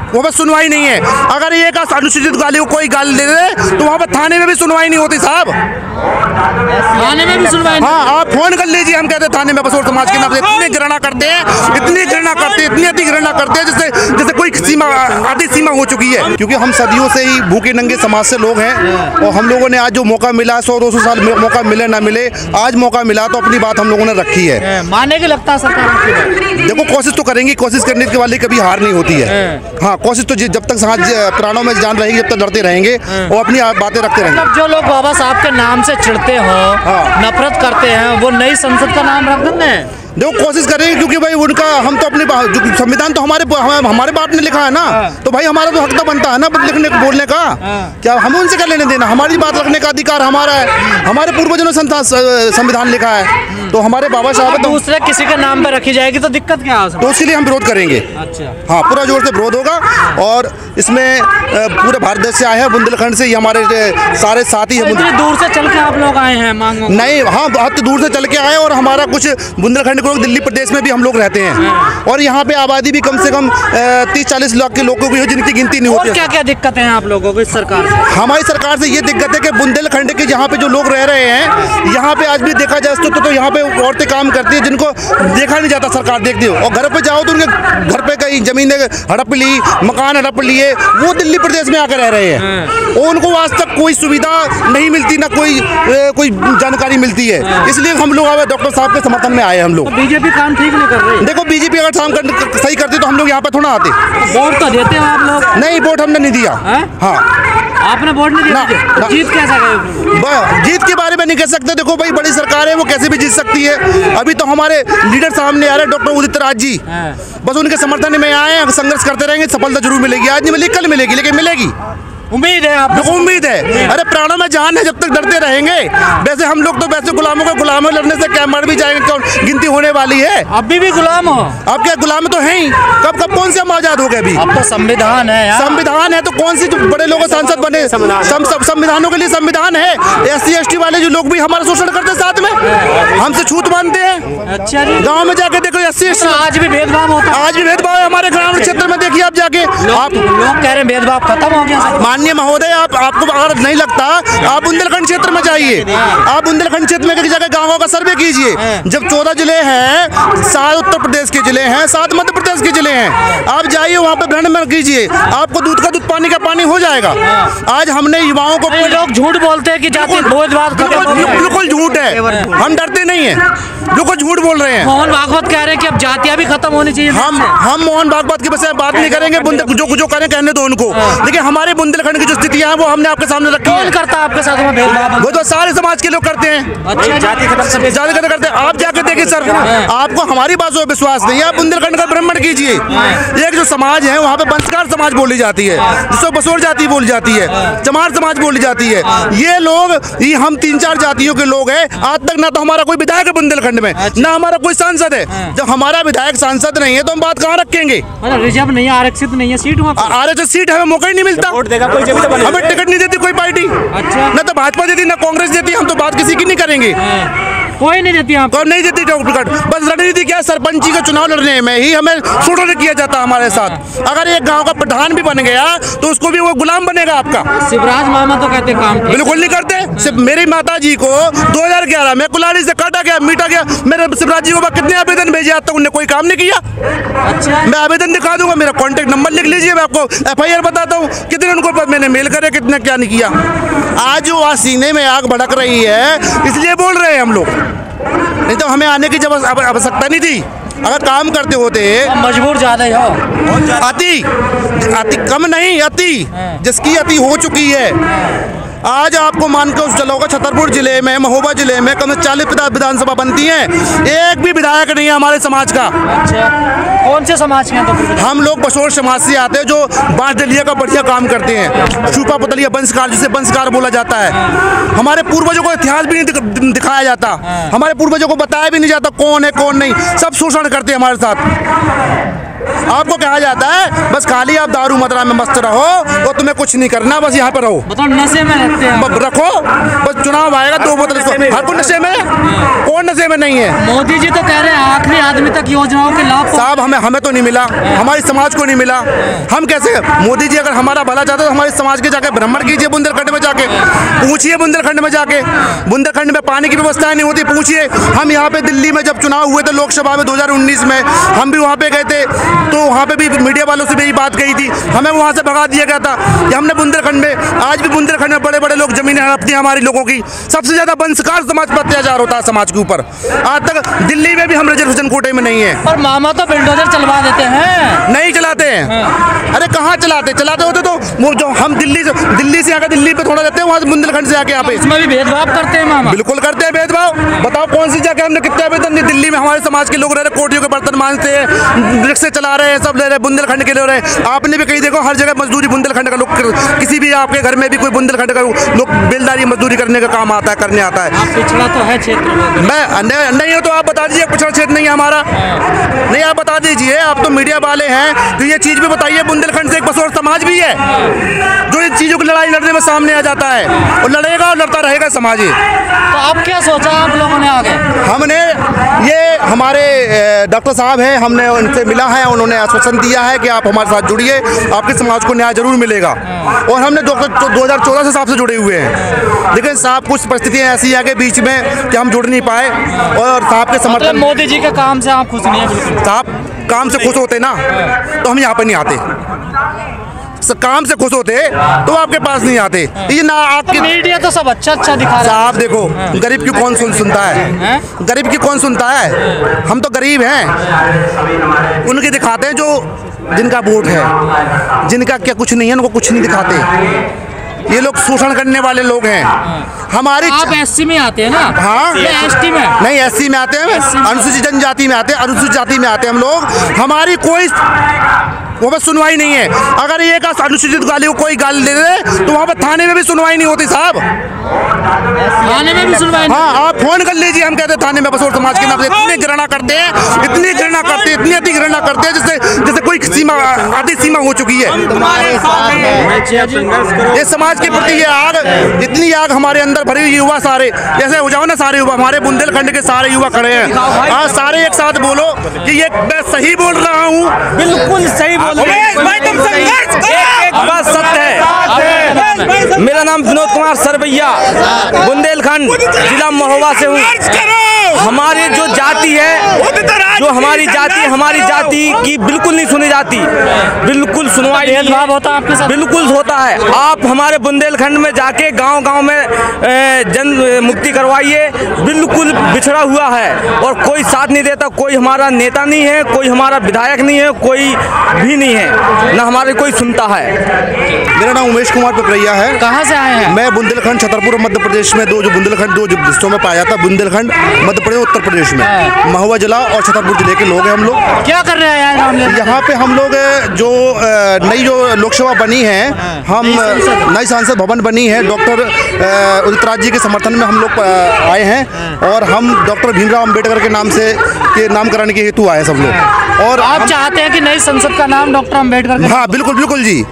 वहाँ पर सुनवाई नहीं है। अगर एक अनुसूचित गाली को कोई गाली दे दे तो वहाँ पर थाने में भी सुनवाई नहीं होती साहब, थाने में भी सुनवाई। हाँ, आप फोन कर लीजिए, हम कहते हैं थाने में बसोर समाज के नाम से इतनी घृणा करते हैं, इतनी घृणा करते हैं, इतनी अति घृणा करते हैं जैसे कोई सीमा, आधी सीमा हो चुकी है। क्योंकि हम सदियों से ही भूखे नंगे समाज से लोग हैं और हम लोगों ने आज जो मौका मिला, 100-200 साल मौका मिले ना मिले, आज मौका मिला तो अपनी बात हम लोगों ने रखी है। माने के लगता है सरकार, देखो कोशिश तो करेंगी, कोशिश करने के वाली कभी हार नहीं होती है। हाँ, कोशिश तो जब तक सांस प्राणों में जान रहेगी जब तक लड़ते रहेंगे और अपनी बातें रखते रहेंगे। मतलब जो लोग बाबा साहब के नाम से चिढ़ते हो, नफरत करते हैं, वो नई संसद का नाम रख देंगे। देखो कोशिश करेंगे, क्योंकि भाई उनका हम तो अपने संविधान तो हमारे बाप ने लिखा है ना, तो भाई हमारा तो हक तो बनता है ना लिखने बोलने का। क्या हम उनसे क्या लेने देना, हमारी बात रखने का अधिकार हमारा है, हमारे पूर्वजों ने संविधान लिखा है, तो हमारे बाबा साहब दूसरे किसी के नाम पर रखी जाएगी तो दिक्कत क्या हो सकती है? तो उसके लिए हम विरोध करेंगे। अच्छा, हाँ, पूरा जोर से विरोध होगा और इसमें पूरे भारत देश से आए हैं, बुंदेलखंड से, ये हमारे सारे साथी हैं। इतनी दूर से चल के आप लोग आए हैं मांग? नहीं, हाँ, बहुत दूर से चल के आए और हमारा कुछ बुंदेलखंड लोग दिल्ली प्रदेश में भी हम लोग रहते हैं और यहाँ पे आबादी भी कम से कम 30-40 लाख के लोगों की, जिनकी गिनती नहीं होती। क्या क्या दिक्कतें हैं आप लोगों को इस सरकार से? हमारी सरकार से ये दिक्कत है कि बुंदेलखंड के जहाँ पे जो लोग रह रहे हैं, यहाँ पे आज भी देखा जाए तो यहाँ पे औरतें काम करती है जिनको देखा नहीं जाता, सरकार देखती हो, और घर पे जाओ तो उनके घर पे कई जमीनें हड़प ली, मकान हड़प लिए, वो दिल्ली प्रदेश में आकर रह रहे हैं और उनको आज तक कोई सुविधा नहीं मिलती, ना कोई जानकारी मिलती है। इसलिए हम लोग डॉक्टर साहब के समर्थन में आए हम लोग। बीजेपी काम ठीक नहीं कर रही? देखो बीजेपी अगर काम सही करती तो हम लोग यहाँ पे थोड़ा आते। वोट तो देते हो आप लोग? नहीं, वोट हमने नहीं दिया। हाँ, आपने वोट नहीं दिया? जीत कैसे गए? जीत के बारे में नहीं कह सकते। देखो भाई, बड़ी सरकार है, वो कैसे भी जीत सकती है। अभी तो हमारे लीडर सामने आ रहे डॉक्टर उदित राज जी, बस उनके समर्थन में आए हैं, संघर्ष करते रहेंगे, सफलता जरूर मिलेगी। आज नहीं मिलेगी, कल मिलेगी, लेकिन मिलेगी, उम्मीद है आपको? उम्मीद है। अरे प्राणों में जान है, जब तक डरते रहेंगे। वैसे हम लोग तो वैसे गुलामों लड़ने से क्या मर भी जाएंगे, कौन गिनती होने वाली है? अभी भी गुलाम हो? अब क्या गुलाम तो है ही, कब कौन से हम आजाद हो गए? अभी अब तो संविधान है यार। संविधान है तो कौन सी बड़े लोग सांसद बने? संविधानों के लिए संविधान है। SC/ST वाले जो लोग भी हमारा शोषण करते हैं, साथ में हमसे छूत मानते हैं। अच्छा, गाँव में जाके देखो SC/ST आज भी भेदभाव होता है? आज भी भेदभाव है हमारे ग्रामीण क्षेत्र में, देखिए आप जाके। आप लोग कह रहे हैं भेदभाव खत्म हो गया। माननीय महोदय, आपको अगर नहीं लगता, आप बुंदेलखंड क्षेत्र में जाइए, आप बुंदेलखंड क्षेत्र में एक जगह गाँवों का सर्वे कीजिए। जब 14 जिले हैं, 7 उत्तर प्रदेश के जिले हैं, 7 मध्य प्रदेश के जिले हैं, आप जाइए वहाँ पे भ्रमण कीजिए, आपको दूध का दूध, पानी का पानी हो जाएगा। आज हमने युवाओं को, लोग झूठ बोलते हैं कि जाति भेदभाव बिल्कुल झूठ है, हम डरते नहीं है, बिल्कुल झूठ बोल रहे हैं। मोहन भागवत कह रहे हैं कि अब जातियां भी खत्म होनी चाहिए। हम मोहन भागवत की वजह बात नहीं करेंगे, जो करें कहने दो उनको। देखिए हमारे बुंदेलखंड की जो स्थितियां हैं वो हमने आपके सामने रखी है। कौन करता है आपके साथ में भेदभाव? वो तो सारे समाज के लोग करते हैं। अच्छा, जाति खत्म करते हैं। आप जाके देखिए सर, आपको हमारी बातों पर विश्वास नहीं है, आप बुंदेलखंड का भ्रमण कीजिए। एक जो समाज है वहाँ पे बंसकार समाज बोली जाती है, जिसको बसोर जाति बोली जाती है, चमार समाज बोली जाती है। ये लोग, ये हम 3-4 जातियों के लोग हैं। आज तक ना तो हमारा कोई विधायक है बुंदेलखंड में, ना हमारा कोई सांसद है। जब हमारा विधायक सांसद नहीं है तो हम बात कहाँ रखेंगे? रिजर्व नहीं है, आरक्षित नहीं है सीट, आरक्षित सीट हमें मौका ही नहीं मिलता, हमें टिकट नहीं देती कोई पार्टी। अच्छा, ना तो भाजपा देती, ना कांग्रेस देती, हम तो बात किसी की नहीं करेंगे। कोई नहीं देती आपको? नहीं देती टिकट। बस रणनीति क्या, सरपंची का चुनाव लड़ने में ही हमें शोषण किया जाता हमारे साथ। अगर एक गांव का प्रधान भी बन गया तो उसको भी वो गुलाम बनेगा आपका। शिवराज मामा तो कहते काम बिल्कुल नहीं करते। सिर्फ मेरी माता जी को 2011 में कुल्हाड़ी से काटा गया, मीटा गया। मेरे शिवराज जी को कितने आवेदन भेजे, आज तक उन्होंने कोई काम नहीं किया। अच्छा, मैं आवेदन दिखा दूंगा, मेरा कॉन्टेक्ट नंबर लिख लीजिए, मैं आपको FIR बताता हूँ कितने उनको मैंने मेल करे, कितना क्या नहीं किया। आज जो आज सीने में आग भड़क रही है, इसलिए बोल रहे हैं हम लोग, नहीं तो हमें आने की आवश्यकता नहीं थी। अगर काम करते होते, मजबूर ज्यादा हो, अति कम नहीं, अति, जिसकी अति हो चुकी है। आज आपको मान के उस चलोगा, छतरपुर जिले में, महोबा जिले में कम से 40 विधानसभा बनती है, एक भी विधायक नहीं है हमारे समाज का। अच्छा, कौन से समाज के हैं तो? हम लोग बसोर समाज से आते हैं, जो बांसडलिया का बढ़िया काम करते हैं, छुपा पुतलिया बंसकार, जिसे बंसकार बोला जाता है। हमारे पूर्वजों को इतिहास भी नहीं दिखाया जाता, हमारे पूर्वजों को बताया भी नहीं जाता कौन है कौन नहीं, सब शोषण करते हैं हमारे साथ। आपको कहा जाता है बस खाली आप दारू मदरा में मस्त रहो और तुम्हें कुछ नहीं करना, बस यहाँ पे रहो, मतलब नशे में रहते हैं। रखो बस, चुनाव आएगा 2 बोतल हर कोई नशे में, कौन नशे में नहीं है। मोदी जी तो कह रहे हैं आखिरी आदमी तक योजनाओं के लाभ। साहब हमें तो नहीं मिला, हमारे समाज को नहीं मिला। हम कैसे, मोदी जी अगर हमारा भला चाहते तो हमारे समाज के जाके भ्रमण कीजिए, बुंदेलखंड में जाके पूछिए, बुंदेलखंड में जाके, बुंदेलखंड में पानी की व्यवस्था नहीं होती, पूछिए। हम यहाँ पे दिल्ली में जब चुनाव हुए थे लोकसभा में 2019 में, हम भी वहाँ पे गए थे, तो वहाँ पे भी मीडिया वालों से भी यही बात कही थी, हमें वहाँ से भगा दिया गया था कि हमने बुंदेलखंड में, आज भी बुंदेलखंड में बड़े बड़े लोग जमीनें हड़पती हैं हमारी लोगों की। सबसे ज्यादा वंशकार समाज पर अत्याचार होता है समाज के ऊपर। आज तक दिल्ली में भी हम रिजर्वेशन कोटे में नहीं है। पर मामा तो बिल्डोजर चलवा देते हैं। नहीं चलाते हैं। अरे कहाँ चलाते होते तो वो जो हम दिल्ली से आकर दिल्ली पे थोड़ा रहते हैं, वहाँ से बुंदेलखंड से आके यहाँ पे इसमें भी भेदभाव करते हैं मामा। बिल्कुल करते हैं भेदभाव। बताओ कौन सी जगह हमने कितने आवेदन दिए। दिल्ली में हमारे समाज के लोग रह रहे, कोटियों के बर्तन मांजते हैं, रिक्शे चला रहे हैं, सब ले रहे, बुंदेलखंड के ले रहे हैं। आपने भी कहीं देखो हर जगह मजदूरी बुंदेलखंड का लोग, किसी भी आपके घर में भी कोई बुंदेलखंड का लोग बेलदारी मजदूरी करने का काम आता है, करने आता है। आप पिछड़ा तो है क्षेत्र में। मैं नहीं हो तो आप बता दीजिए, पिछड़ा क्षेत्र नहीं है हमारा। नहीं आप बता दीजिए, आप तो मीडिया वाले हैं तो ये चीज भी बताइए। बुंदेलखंड से एक बसोर समाज भी है जो इन चीजों की लड़ाई लड़ने में सामने आ जाता है और लड़ेगा और लड़ता रहेगा समाज ही। तो अब क्या सोचा आप लोगों ने आगे? हमने ये हमारे डॉक्टर साहब हैं, हमने उनसे मिला है, उन्होंने आश्वासन दिया है कि आप हमारे साथ जुड़िए, आपके समाज को न्याय जरूर मिलेगा। और हमने 2014 से साहब से जुड़े हुए हैं, लेकिन साहब कुछ परिस्थितियाँ ऐसी आ गई बीच में कि हम जुड़ नहीं पाए और साहब के समर्थन। मोदी जी के काम से आप खुश नहीं है? बिल्कुल। साहब काम से खुश होते ना तो हम यहाँ पर नहीं आते, काम से खुश होते तो आपके पास नहीं आते। ये ना आपकी मीडिया तो सब अच्छा दिखा रहा है। साहब देखो गरीब की कौन सुनता है, गरीब की कौन सुनता है। हम तो गरीब हैं, उनके दिखाते हैं जो जिनका वोट है, जिनका क्या कुछ नहीं है उनको कुछ नहीं दिखाते। ये लोग शोषण करने वाले लोग हैं। हमारी आप एससी में आते हैं ना? हाँ एसटी में नहीं, एससी में आते हैं, अनुसूचित जनजाति में आते हैं, अनुसूचित जाति में आते हैं हम लोग। हमारी कोई वो बस सुनवाई नहीं है। अगर एक अनुसूचित गाली को कोई गाली दे दे तो वहाँ पर थाने में भी सुनवाई नहीं होती साहब। थाने में भी सुनवाई? हाँ आप फोन कर लीजिए, हम कहते हैं थाने में बसोर समाज के नाम से इतनी घृणा करते हैं, इतनी घृणा करते हैं, इतनी अति घृणा करते हैं जैसे कोई सीमा, आधी सीमा हो चुकी है। ये समाज के प्रति ये आग, इतनी आग हमारे अंदर भरी हुई। युवा सारे जैसे हो जाओ ना, सारे युवा हमारे बुंदेलखंड के सारे युवा खड़े हैं। आज सारे एक साथ बोलो कि ये मैं सही बोल रहा हूँ। बिल्कुल सही बोल रहे हैं, तुम संघर्ष करो। एक बात सत्य है, मेरा नाम विनोद कुमार सरवैया, बुंदेलखंड जिला महोबा से हूँ। हमारी जो जाति है, जो हमारी जाति की बिल्कुल नहीं सुनी जाती, बिल्कुल सुनवाई भेदभाव होता है आपके साथ? बिल्कुल होता है। आप हमारे बुंदेलखंड में जाके गांव-गांव में जन मुक्ति करवाइए, बिल्कुल बिछड़ा हुआ है और कोई साथ नहीं देता। कोई हमारा नेता नहीं है, कोई हमारा विधायक नहीं है, कोई भी नहीं है, ना हमारे कोई सुनता है। मेरा नाम उमेश कुमार पपरैया है। कहाँ से आए हैं? मैं बुंदेलखंड छतरपुर मध्य प्रदेश में, दो हिस्सों में पाया जाता है। बुंदेलखंड मध्य प्रदेश उत्तर प्रदेश में, महुआ जिला और छतरपुर जिले के लोग हैं हम लोग। क्या कर रहे हैं यहाँ पे हम लोग जो नई जो लोकसभा बनी है, हम नई संसद भवन बनी है, डॉक्टर उदित राज जी के समर्थन में हम लोग आए हैं और हम डॉक्टर भीमराव अंबेडकर के नाम से के नामकरण के हेतु आए सब लोग। और आप चाहते हैं कि नई संसद का नाम डॉक्टर अंबेडकर? हाँ बिल्कुल बिल्कुल जी,